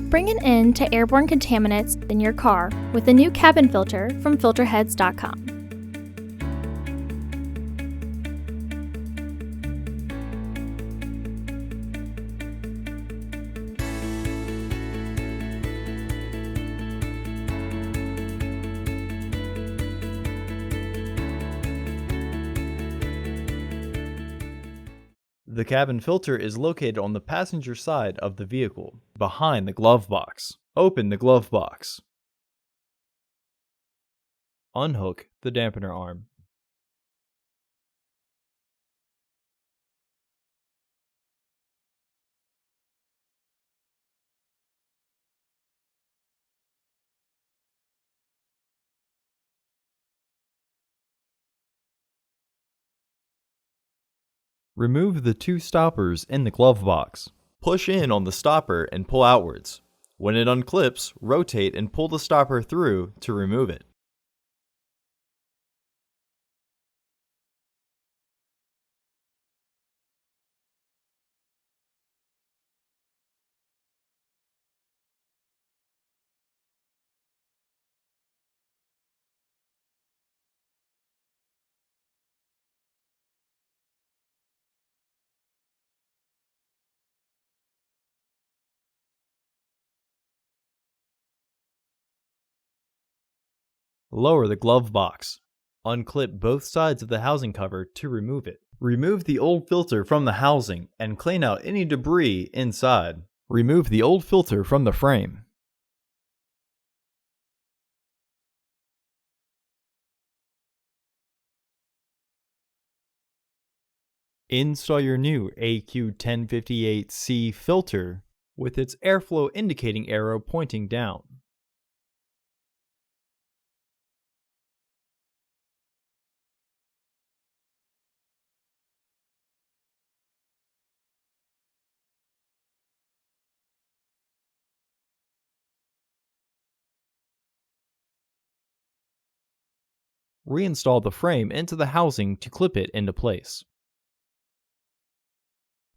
Bring an end to airborne contaminants in your car with the new cabin filter from Filterheads.com. The cabin filter is located on the passenger side of the vehicle, behind the glove box. Open the glove box. Unhook the dampener arm. Remove the two stoppers in the glove box. Push in on the stopper and pull outwards. When it unclips, rotate and pull the stopper through to remove it. Lower the glove box. Unclip both sides of the housing cover to remove it. Remove the old filter from the housing and clean out any debris inside. Remove the old filter from the frame. Install your new AQ1058C filter with its airflow indicating arrow pointing down. Reinstall the frame into the housing to clip it into place.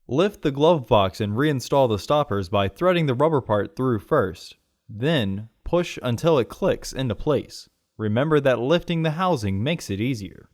Lift the glove box and reinstall the stoppers by threading the rubber part through first. Then, push until it clicks into place. Remember that lifting the housing makes it easier.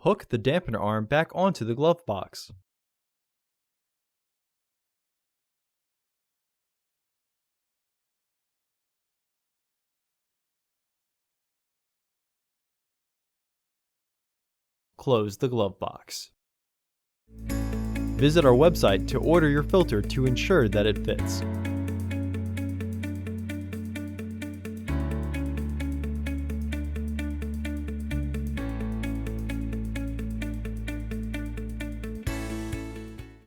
Hook the dampener arm back onto the glove box. Close the glove box. Visit our website to order your filter to ensure that it fits.